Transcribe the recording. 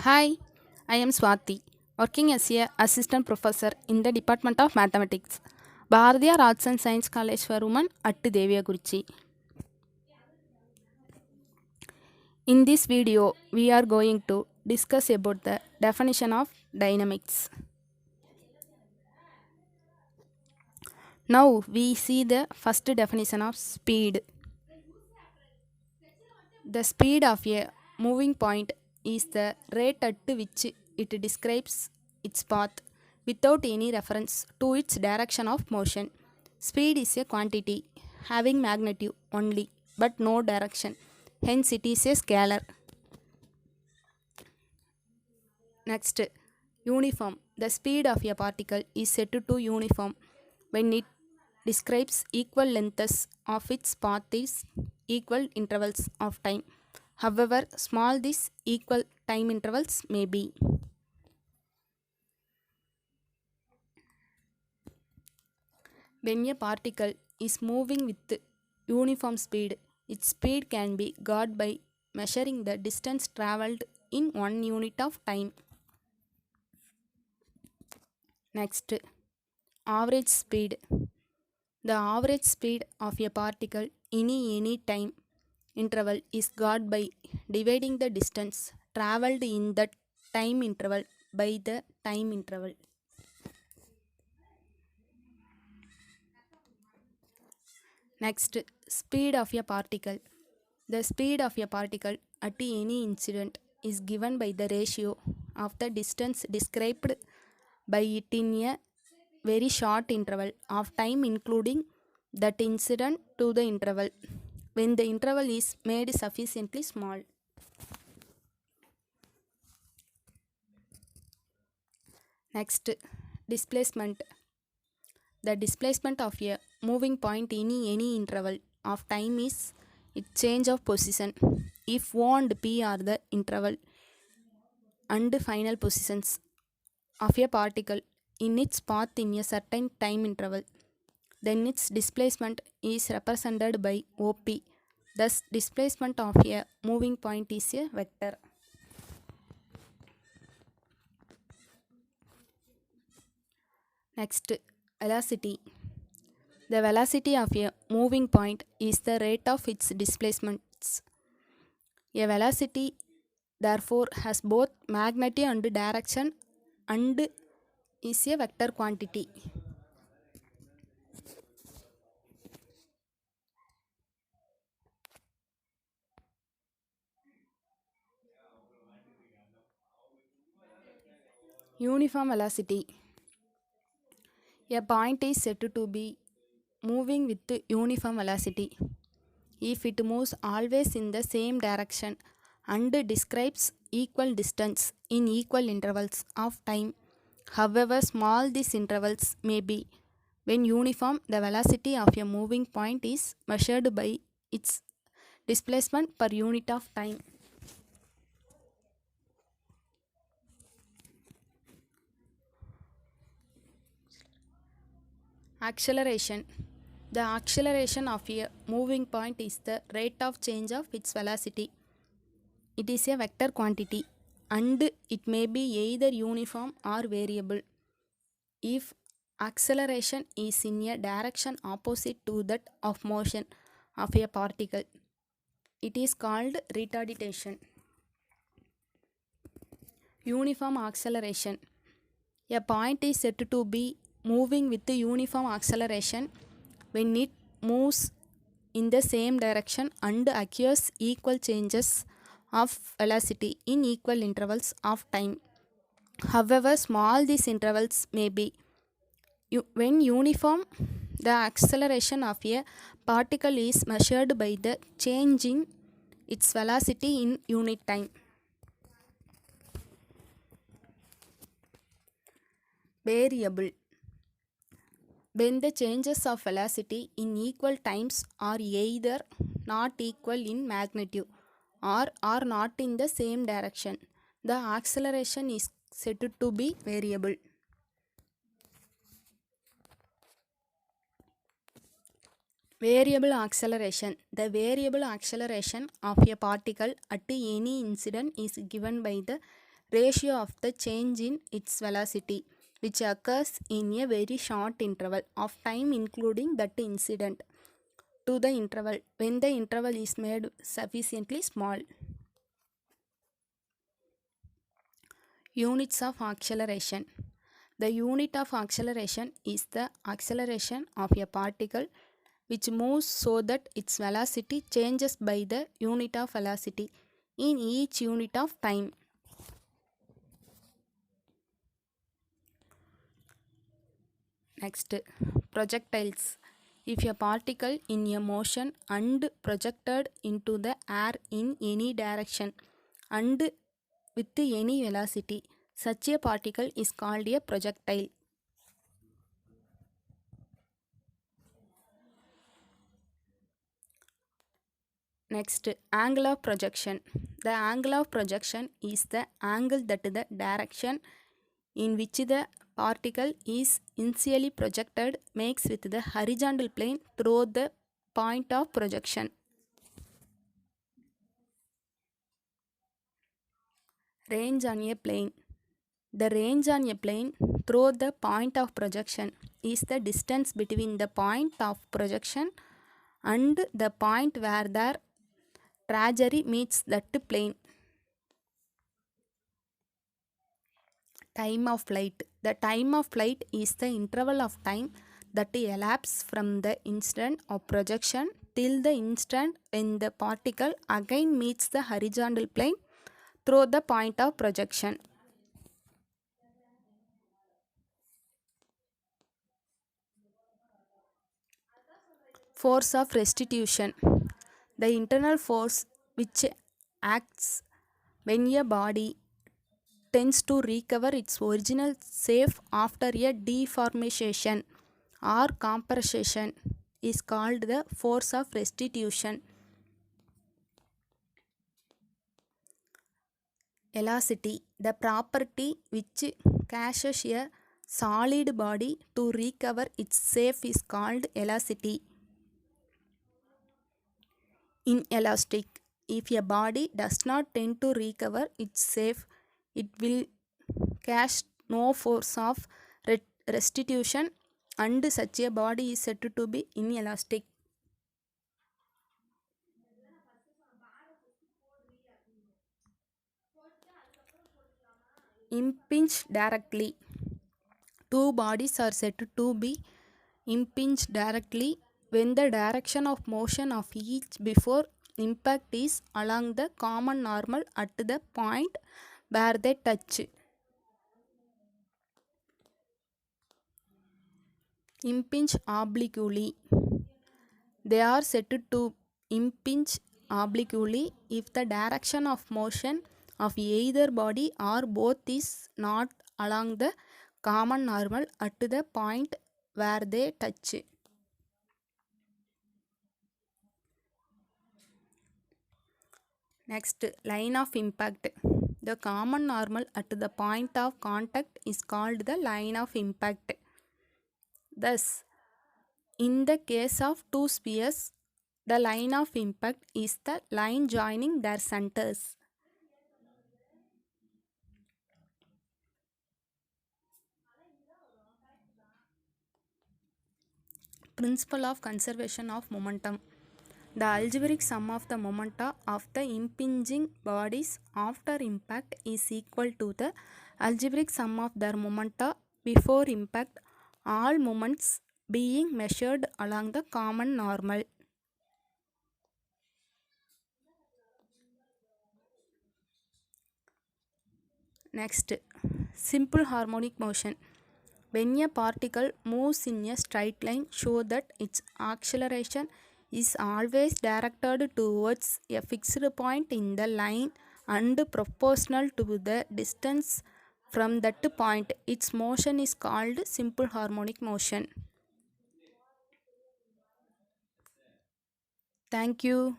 Hi, I am Swati, working as a assistant professor in the Department of Mathematics, Bharatiya Arts and Science College for Women at Deviaguruchi. In this video, we are going to discuss about the definition of dynamics. Now we see the first definition of speed. The speed of a moving point is the rate at which it describes its path without any reference to its direction of motion. Speed is a quantity having magnitude only but no direction, hence, it is a scalar. Next, uniform. The speed of a particle is set to uniform when it describes equal lengths of its path is equal intervals of time. However, small these equal time intervals may be. When a particle is moving with uniform speed, its speed can be got by measuring the distance travelled in one unit of time. Next, average speed. The average speed of a particle in any time interval is got by dividing the distance travelled in that time interval by the time interval. Next, speed of a particle. The speed of a particle at any incident is given by the ratio of the distance described by it in a very short interval of time including that incident to the interval when the interval is made sufficiently small. Next, displacement. The displacement of a moving point in any interval of time is its change of position. If O and P are the interval and final positions of a particle in its path in a certain time interval, then its displacement is represented by OP. Thus, displacement of a moving point is a vector. Next, velocity. The velocity of a moving point is the rate of its displacements. A velocity therefore has both magnitude and direction and is a vector quantity. Uniform velocity. A point is said to be moving with uniform velocity if it moves always in the same direction and describes equal distance in equal intervals of time, however small these intervals may be. When uniform, the velocity of a moving point is measured by its displacement per unit of time. Acceleration. The acceleration of a moving point is the rate of change of its velocity. It is a vector quantity and it may be either uniform or variable. If acceleration is in a direction opposite to that of motion of a particle, it is called retardation. Uniform acceleration. A point is said to be moving with uniform acceleration when it moves in the same direction and occurs equal changes of velocity in equal intervals of time. However small these intervals may be. When uniform, the acceleration of a particle is measured by the change in its velocity in unit time. Variable. When the changes of velocity in equal times are either not equal in magnitude or are not in the same direction, the acceleration is said to be variable. Variable acceleration. The variable acceleration of a particle at any incident is given by the ratio of the change in its velocity, which occurs in a very short interval of time including that incident to the interval when the interval is made sufficiently small. Units of acceleration. The unit of acceleration is the acceleration of a particle which moves so that its velocity changes by the unit of velocity in each unit of time. Next, projectiles. If a particle in a motion and projected into the air in any direction and with any velocity, such a particle is called a projectile. Next, angle of projection. The angle of projection is the angle that the direction in which the particle is initially projected makes with the horizontal plane through the point of projection. Range on a plane. The range on a plane through the point of projection is the distance between the point of projection and the point where their trajectory meets that plane. Time of flight. The time of flight is the interval of time that elapses from the instant of projection till the instant when the particle again meets the horizontal plane through the point of projection. Force of restitution. The internal force which acts when a body tends to recover its original shape after a deformation or compression is called the force of restitution. Elasticity. The property which causes a solid body to recover its shape is called elasticity. Inelastic. If a body does not tend to recover its shape, it will cause no force of restitution and such a body is said to be inelastic. Impinge directly. Two bodies are said to be impinged directly when the direction of motion of each before impact is along the common normal at the point where they touch. Impinge obliquely. They are said to impinge obliquely if the direction of motion of either body or both is not along the common normal at the point where they touch. Next, line of impact. The common normal at the point of contact is called the line of impact. Thus, in the case of two spheres, the line of impact is the line joining their centers. Principle of conservation of momentum. The algebraic sum of the momenta of the impinging bodies after impact is equal to the algebraic sum of their momenta before impact, all moments being measured along the common normal. Next, simple harmonic motion. When a particle moves in a straight line, show that its acceleration is always directed towards a fixed point in the line and proportional to the distance from that point. Its motion is called simple harmonic motion. Thank you.